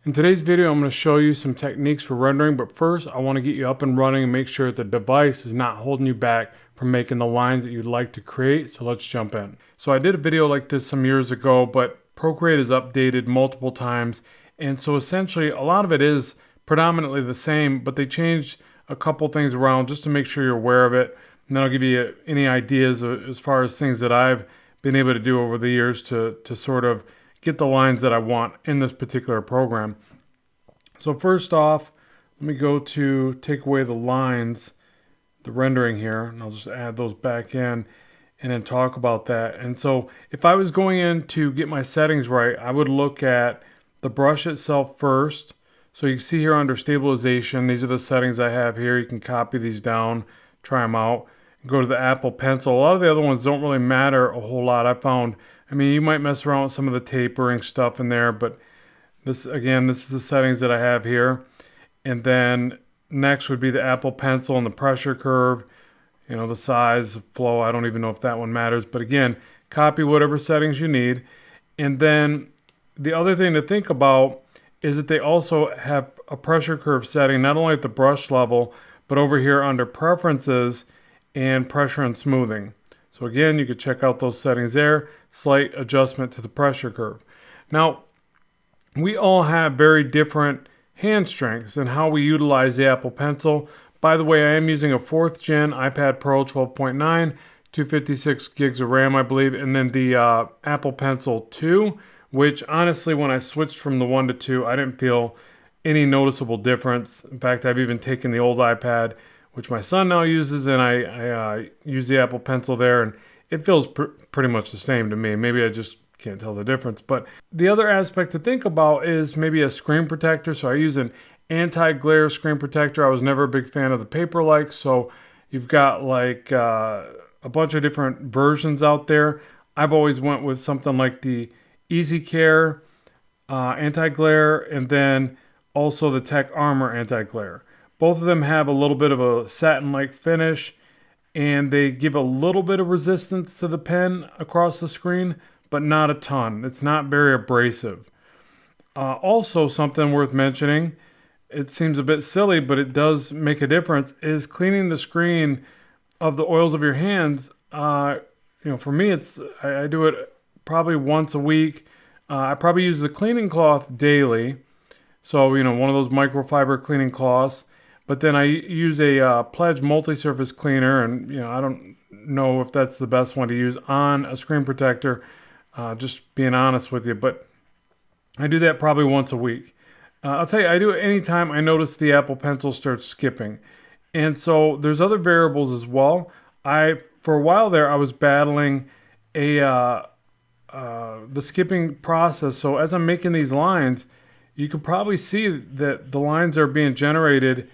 In today's video, I'm going to show you some techniques for rendering, but first I want to get you up and running and make sure that the device is not holding you back from making the lines that you'd like to create. So let's jump in. So I did a video like this some years ago, but Procreate is updated multiple times. And so essentially a lot of it is predominantly the same, but they changed a couple things around just to make sure you're aware of it. And then I'll give you any ideas as far as things that I've been able to do over the years to sort of get the lines that I want in this particular program. So first off, let me go to take away the lines, the rendering here, and I'll just add those back in and then talk about that. And so if I was going in to get my settings right, I would look at the brush itself first. So you can see here under stabilization, these are the settings I have here. You can copy these down, try them out. Go to the Apple Pencil. A lot of the other ones don't really matter a whole lot. I found, you might mess around with some of the tapering stuff in there, but this is the settings that I have here. And then next would be the Apple Pencil and the pressure curve, the size, flow. I don't even know if that one matters, but again, copy whatever settings you need. And then the other thing to think about is that they also have a pressure curve setting, not only at the brush level, but over here under preferences and pressure and smoothing. So again, you could check out those settings there. Slight adjustment to the pressure curve. Now, we all have very different hand strengths and how we utilize the Apple Pencil. By the way, I am using a 4th gen iPad Pro 12.9, 256 gigs of RAM, I believe, and then the Apple Pencil 2, which honestly, when I switched from the 1 to 2, I didn't feel any noticeable difference. In fact, I've even taken the old iPad, which my son now uses, and I use the Apple Pencil there, and it feels pretty much the same to me. Maybe I just can't tell the difference. But the other aspect to think about is maybe a screen protector. So I use an anti-glare screen protector. I was never a big fan of the paper-like, so you've got like a bunch of different versions out there. I've always went with something like the Easy Care anti-glare, and then also the Tech Armor anti-glare. Both of them have a little bit of a satin-like finish, and they give a little bit of resistance to the pen across the screen, but not a ton. It's not very abrasive. Also, something worth mentioning, it seems a bit silly, but it does make a difference, is cleaning the screen of the oils of your hands. For me, I do it probably once a week. I probably use the cleaning cloth daily. So, one of those microfiber cleaning cloths. But then I use a Pledge multi-surface cleaner, and I don't know if that's the best one to use on a screen protector, just being honest with you, but I do that probably once a week. I'll tell you, I do it anytime I notice the Apple Pencil starts skipping. And so there's other variables as well. For a while there, I was battling the skipping process. So as I'm making these lines, you can probably see that the lines are being generated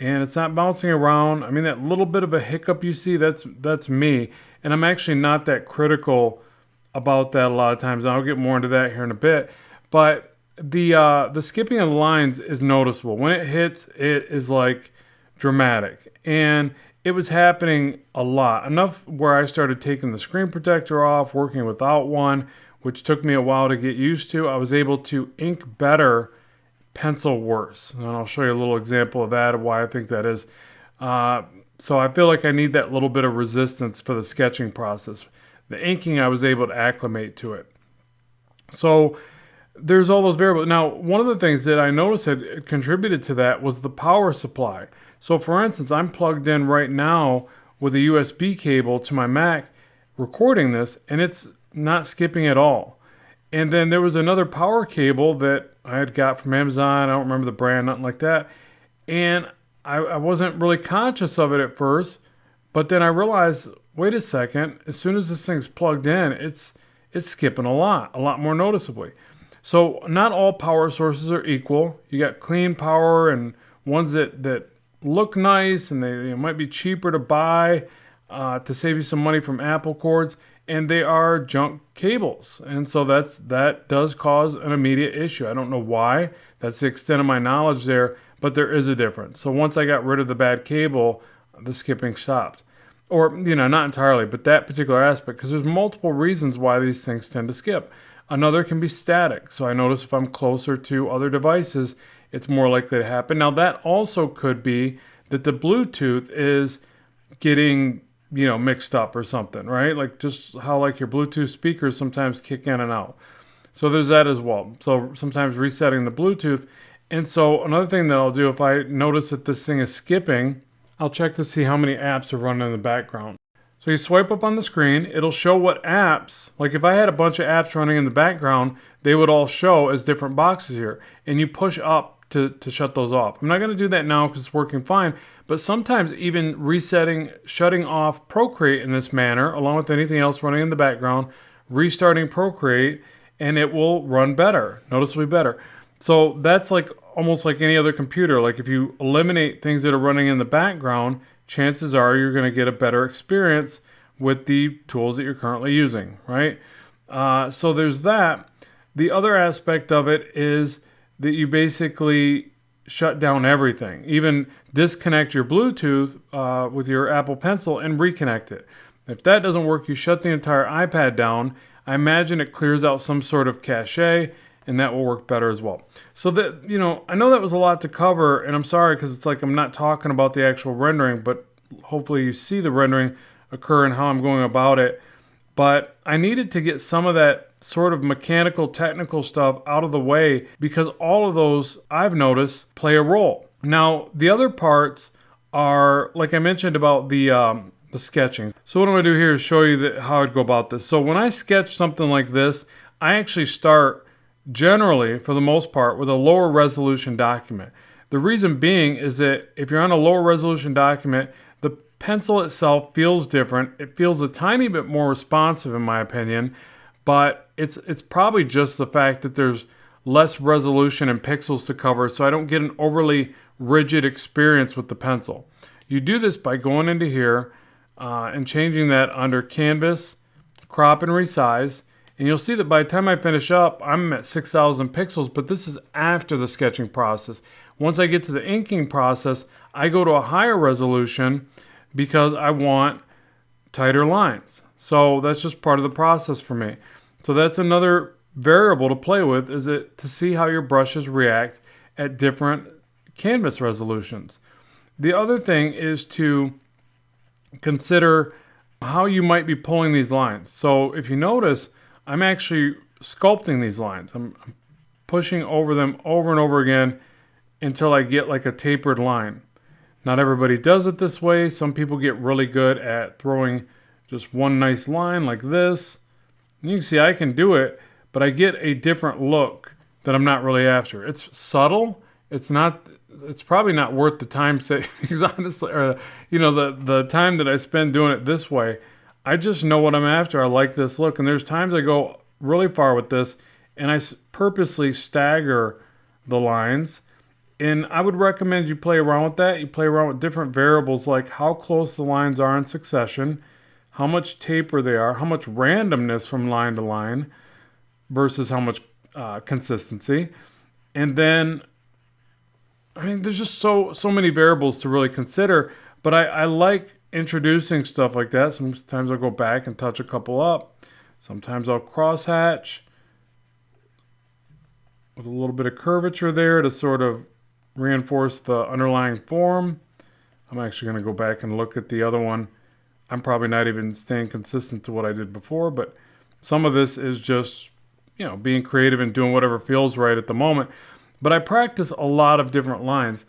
and it's not bouncing around. That little bit of a hiccup you see, that's me. And I'm actually not that critical about that a lot of times. I'll get more into that here in a bit. But the skipping of the lines is noticeable. When it hits, it is like dramatic. And it was happening a lot. Enough where I started taking the screen protector off, working without one, which took me a while to get used to. I was able to ink better, pencil worse. And I'll show you a little example of that, of why I think that is. So I feel like I need that little bit of resistance for the sketching process. The inking, I was able to acclimate to it. So there's all those variables. Now, one of the things that I noticed had contributed to that was the power supply. So for instance, I'm plugged in right now with a USB cable to my Mac recording this, and it's not skipping at all. And then there was another power cable that I had got from Amazon. I don't remember the brand, nothing like that. And I wasn't really conscious of it at first, but then I realized, wait a second, as soon as this thing's plugged in, it's skipping a lot more noticeably. So not all power sources are equal. You got clean power and ones that look nice, and they might be cheaper to buy to save you some money from Apple cords, and they are junk cables. And so that does cause an immediate issue. I don't know why. That's the extent of my knowledge there, but there is a difference. So once I got rid of the bad cable, the skipping stopped. Or, not entirely, but that particular aspect, because there's multiple reasons why these things tend to skip. Another can be static. So I notice if I'm closer to other devices, it's more likely to happen. Now that also could be that the Bluetooth is getting, mixed up or something, right? Like just how like your Bluetooth speakers sometimes kick in and out. So there's that as well. So sometimes resetting the Bluetooth. And so another thing that I'll do, if I notice that this thing is skipping, I'll check to see how many apps are running in the background. So you swipe up on the screen, it'll show what apps, like if I had a bunch of apps running in the background, they would all show as different boxes here. And you push up to shut those off. I'm not going to do that now because it's working fine, but sometimes even shutting off Procreate in this manner, along with anything else running in the background, restarting Procreate, and it will run better, noticeably better. So that's like almost like any other computer. Like if you eliminate things that are running in the background, chances are you're going to get a better experience with the tools that you're currently using, right? So there's that. The other aspect of it is that you basically shut down everything. Even disconnect your Bluetooth with your Apple Pencil and reconnect it. If that doesn't work, you shut the entire iPad down. I imagine it clears out some sort of cache, and that will work better as well. So that, I know that was a lot to cover, and I'm sorry because it's like I'm not talking about the actual rendering, but hopefully you see the rendering occur and how I'm going about it. But I needed to get some of that sort of mechanical, technical stuff out of the way because all of those, I've noticed, play a role. Now, the other parts are, like I mentioned about the sketching. So what I'm going to do here is show you how I'd go about this. So when I sketch something like this, I actually start generally, for the most part, with a lower resolution document. The reason being is that if you're on a lower resolution document, the pencil itself feels different. It feels a tiny bit more responsive in my opinion, but it's probably just the fact that there's less resolution and pixels to cover, so I don't get an overly rigid experience with the pencil. You do this by going into here and changing that under Canvas, Crop and Resize, and you'll see that by the time I finish up, I'm at 6,000 pixels, but this is after the sketching process. Once I get to the inking process, I go to a higher resolution because I want tighter lines. So that's just part of the process for me. So that's another variable to play with, is it to see how your brushes react at different canvas resolutions. The other thing is to consider how you might be pulling these lines. So if you notice, I'm actually sculpting these lines. I'm pushing over them over and over again until I get like a tapered line. Not everybody does it this way. Some people get really good at throwing just one nice line like this. And you can see I can do it, but I get a different look that I'm not really after. It's subtle. It's probably not worth the time savings, honestly, or the time that I spend doing it this way. I just know what I'm after. I like this look, and there's times I go really far with this, and I purposely stagger the lines. And I would recommend you play around with that. You play around with different variables like how close the lines are in succession, how much taper they are, how much randomness from line to line versus how much consistency. And then, there's just so many variables to really consider, but I like introducing stuff like that. Sometimes I'll go back and touch a couple up. Sometimes I'll crosshatch with a little bit of curvature there to sort of reinforce the underlying form. I'm actually going to go back and look at the other one. I'm probably not even staying consistent to what I did before, but some of this is just, being creative and doing whatever feels right at the moment. But I practice a lot of different lines.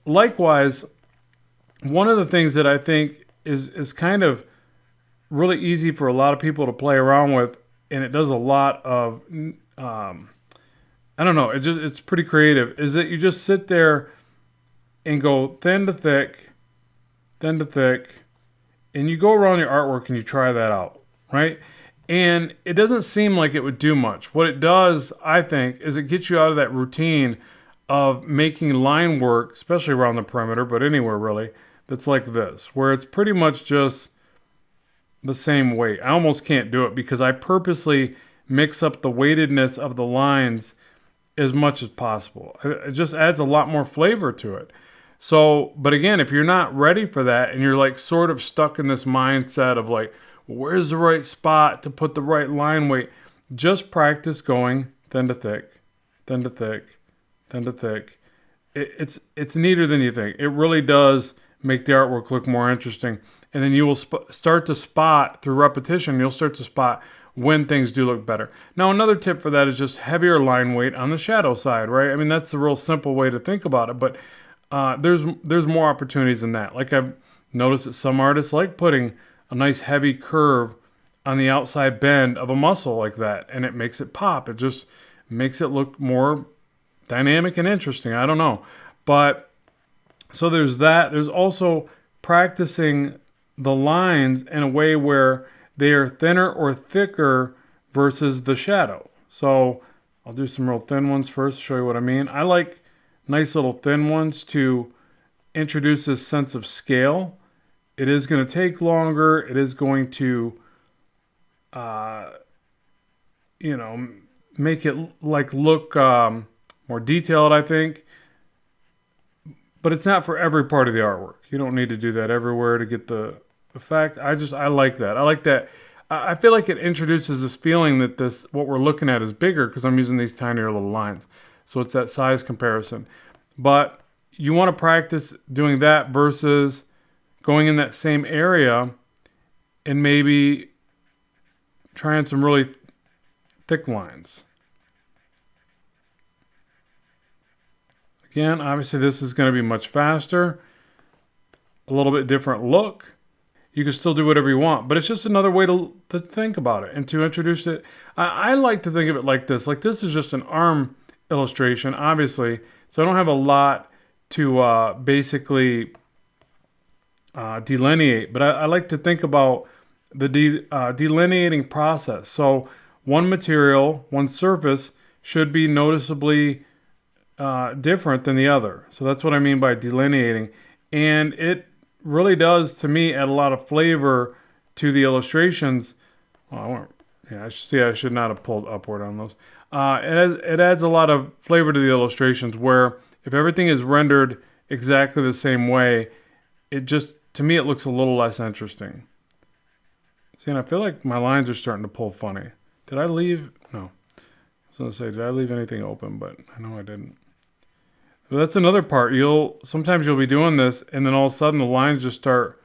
Likewise, one of the things that I think is kind of really easy for a lot of people to play around with, and it does a lot of, it's pretty creative, is that you just sit there and go thin to thick, and you go around your artwork and you try that out, right? And it doesn't seem like it would do much. What it does, I think, is it gets you out of that routine of making line work, especially around the perimeter, but anywhere really, that's like this, where it's pretty much just the same weight. I almost can't do it because I purposely mix up the weightedness of the lines as much as possible. It just adds a lot more flavor to it. So, but again, if you're not ready for that and you're like sort of stuck in this mindset of like, where's the right spot to put the right line weight? just practice going thin to thick, thin to thick, thin to thick. It's neater than you think. It really does make the artwork look more interesting. And then you will start to spot, through repetition, you'll start to spot when things do look better. Now, another tip for that is just heavier line weight on the shadow side, right? I mean, that's the real simple way to think about it, but there's more opportunities than that. Like I've noticed that some artists like putting a nice heavy curve on the outside bend of a muscle like that, and it makes it pop. It just makes it look more dynamic and interesting. I don't know. But so there's that. There's also practicing the lines in a way where they are thinner or thicker versus the shadow. So I'll do some real thin ones first, show you what I mean. I like nice little thin ones to introduce this sense of scale. It is going to take longer. It is going to, make it look more detailed, I think. But it's not for every part of the artwork. You don't need to do that everywhere to get the effect. I like that. I like that. I feel like it introduces this feeling that what we're looking at is bigger because I'm using these tinier little lines. So it's that size comparison. But you want to practice doing that versus going in that same area and maybe trying some really thick lines. Again, obviously this is going to be much faster, a little bit different look. You can still do whatever you want, but it's just another way to think about it and to introduce it. I like to think of it like this. Like this is just an arm illustration, obviously, so I don't have a lot to basically delineate, but I like to think about the delineating process. So one material, one surface should be noticeably different than the other. So that's what I mean by delineating. And it really does, to me, add a lot of flavor to the illustrations. Well, I should not have pulled upward on those. It adds a lot of flavor to the illustrations where if everything is rendered exactly the same way, to me, it looks a little less interesting. See, and I feel like my lines are starting to pull funny. Did I leave? No. I was going to say, did I leave anything open? But I know I didn't. So that's another part. Sometimes you'll be doing this, and then all of a sudden the lines just start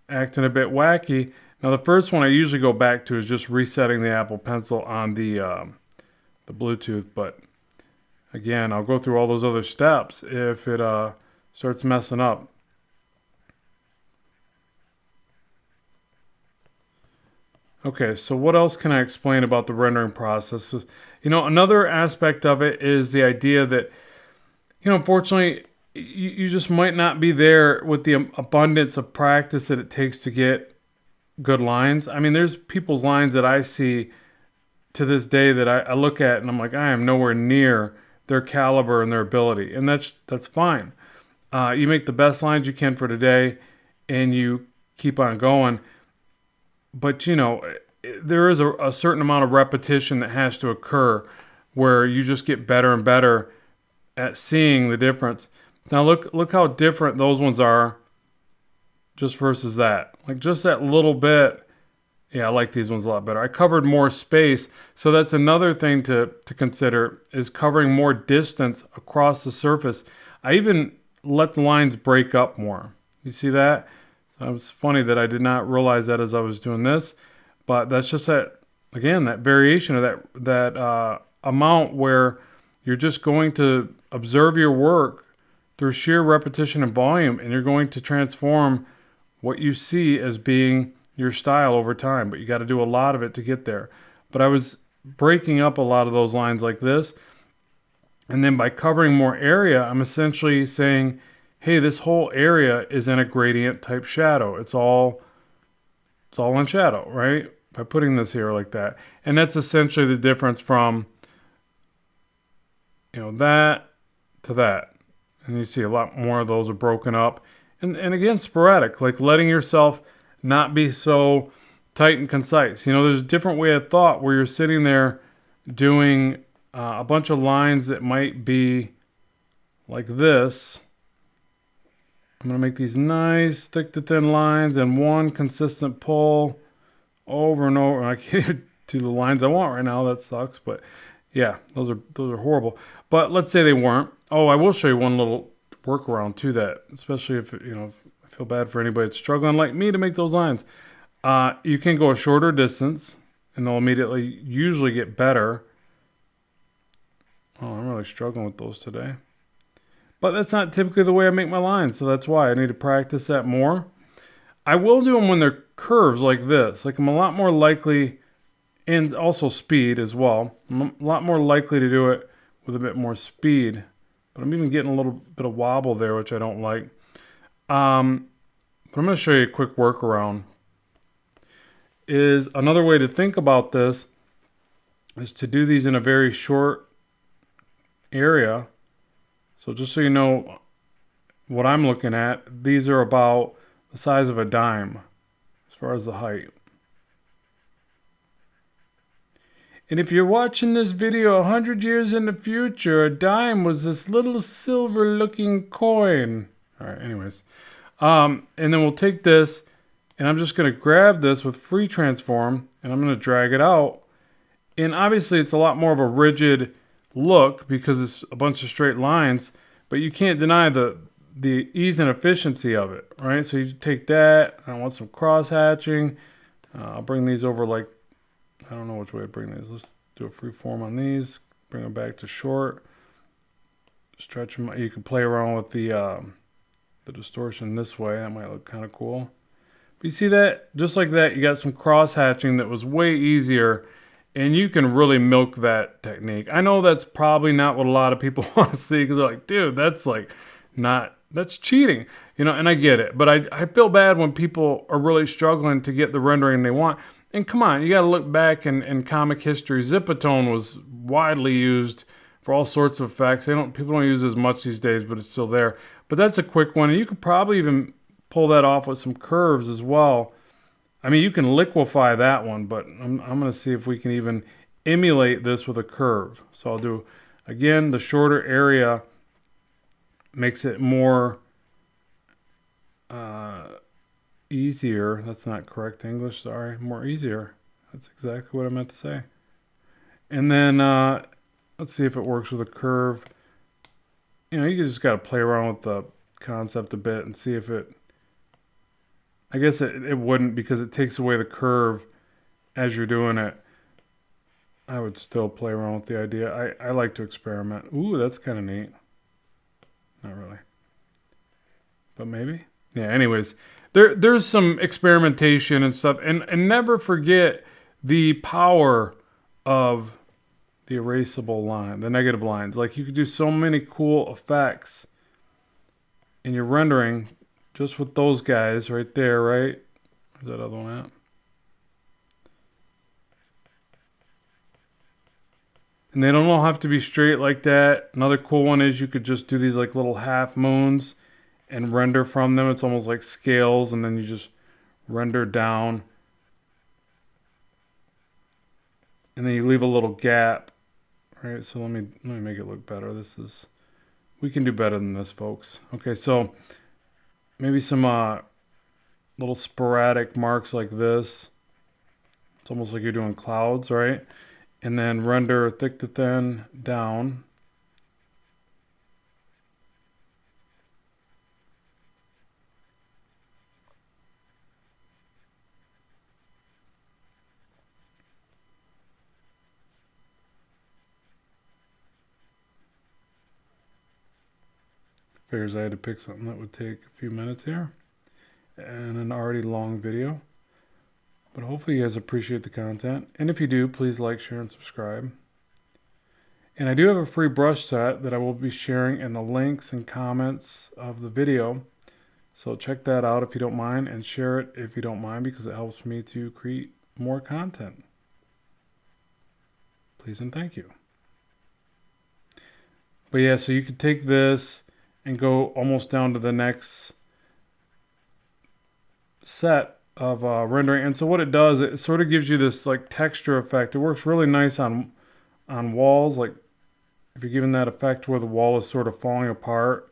acting a bit wacky. Now the first one I usually go back to is just resetting the Apple Pencil on the Bluetooth. But again, I'll go through all those other steps if it starts messing up. Okay, so what else can I explain about the rendering process? Another aspect of it is the idea that, unfortunately, you just might not be there with the abundance of practice that it takes to get good lines. I mean, there's people's lines that I see to this day that I look at and I'm like, I am nowhere near their caliber and their ability. And that's fine. You make the best lines you can for today and you keep on going. But, there is a certain amount of repetition that has to occur where you just get better and better at seeing the difference. Now, look how different those ones are just versus that. Like just that little bit. Yeah, I like these ones a lot better. I covered more space. So that's another thing to consider is covering more distance across the surface. I even let the lines break up more. You see that? It was funny that I did not realize that as I was doing this, but that's just that variation of that amount where you're just going to observe your work through sheer repetition and volume, and you're going to transform what you see as being your style over time, but you got to do a lot of it to get there. But I was breaking up a lot of those lines like this, and then by covering more area, I'm essentially saying, hey, this whole area is in a gradient type shadow. It's all in shadow, right? By putting this here like that. And that's essentially the difference from, that to that. And you see a lot more of those are broken up. And again, sporadic, like letting yourself not be so tight and concise. There's a different way of thought where you're sitting there doing a bunch of lines that might be like this. I'm going to make these nice thick to thin lines and one consistent pull over and over. I can't even to the lines I want right now. That sucks, but yeah, those are horrible. But let's say they weren't. Oh, I will show you one little workaround to that, especially if if I feel bad for anybody that's struggling like me to make those lines. You can go a shorter distance, and they'll immediately usually get better. Oh, I'm really struggling with those today. But that's not typically the way I make my lines, so that's why I need to practice that more. I will do them when they're curves like this. Like I'm a lot more likely, and also speed as well. I'm a lot more likely to do it with a bit more speed. But I'm even getting a little bit of wobble there, which I don't like. But I'm going to show you a quick workaround. Is another way to think about this is to do these in a very short area. So just so you know what I'm looking at, these are about the size of a dime as far as the height. And if you're watching this video 100 years in the future, a dime was this little silver looking coin. All right, anyways. And then we'll take this, and I'm just going to grab this with free transform, and I'm going to drag it out. And obviously it's a lot more of a rigid look because it's a bunch of straight lines, but you can't deny the ease and efficiency of it, right? So you take that, I want some cross hatching. I'll bring these over like, I don't know which way to bring these. Let's do a free form on these, bring them back to short, stretch them. You can play around with the distortion this way. That might look kind of cool. But you see that? Just like that, you got some cross hatching that was way easier, and you can really milk that technique. I know that's probably not what a lot of people want to see because they're like, dude, that's like not, that's cheating, and I get it. But I feel bad when people are really struggling to get the rendering they want. And come on, you got to look back in comic history. Zipatone was widely used for all sorts of effects. People don't use it as much these days, but it's still there. But that's a quick one. And you could probably even pull that off with some curves as well. I mean, you can liquefy that one, but I'm going to see if we can even emulate this with a curve. So I'll do, again, the shorter area makes it more easier. That's not correct English, sorry. More easier. That's exactly what I meant to say. And then let's see if it works with a curve. You just got to play around with the concept a bit and see if it, I guess it wouldn't because it takes away the curve as you're doing it. I would still play around with the idea. I like to experiment. Ooh, that's kind of neat. Not really. But maybe. Yeah, anyways. There's some experimentation and stuff. And never forget the power of the erasable line, the negative lines. Like you could do so many cool effects in your rendering just with those guys right there, right? Where's that other one at? And they don't all have to be straight like that. Another cool one is you could just do these like little half moons and render from them. It's almost like scales, and then you just render down. And then you leave a little gap. Right, so let me make it look better. We can do better than this, folks. Okay, so maybe some little sporadic marks like this. It's almost like you're doing clouds, right? And then render thick to thin down. Figures I had to pick something that would take a few minutes here and an already long video. But hopefully you guys appreciate the content. And if you do, please like, share, and subscribe. And I do have a free brush set that I will be sharing in the links and comments of the video. So check that out if you don't mind, and share it if you don't mind, because it helps me to create more content. Please and thank you. But yeah, so you could take this and go almost down to the next set of rendering. And so what it does, it sort of gives you this like texture effect. It works really nice on walls, like if you're giving that effect where the wall is sort of falling apart.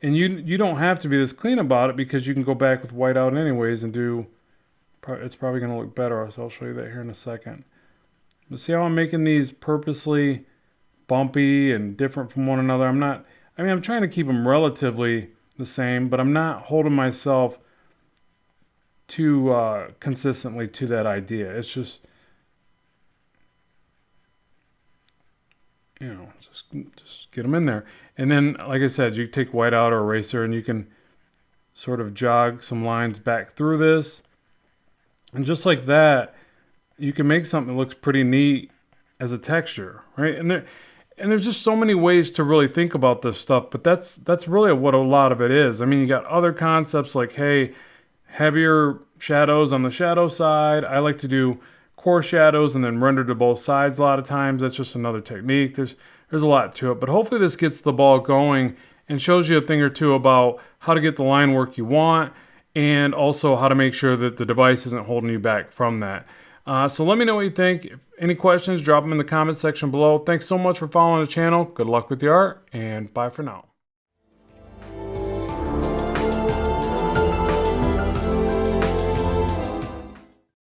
And you don't have to be this clean about it, because you can go back with whiteout anyways and do it's probably going to look better, so I'll show you that here in a second. But see how I'm making these purposely bumpy and different from one another? I'm trying to keep them relatively the same, but I'm not holding myself too consistently to that idea. It's just, you know, just get them in there. And then, like I said, you take whiteout or eraser and you can sort of jog some lines back through this. And just like that, you can make something that looks pretty neat as a texture, right? And there's just so many ways to really think about this stuff, but that's really what a lot of it is. I mean, you got other concepts like, hey, heavier shadows on the shadow side. I like to do core shadows and then render to both sides a lot of times. That's just another technique. There's a lot to it, but hopefully this gets the ball going and shows you a thing or two about how to get the line work you want, and also how to make sure that the device isn't holding you back from that. So let me know what you think. If any questions, drop them in the comment section below. Thanks so much for following the channel. Good luck with the art, and bye for now.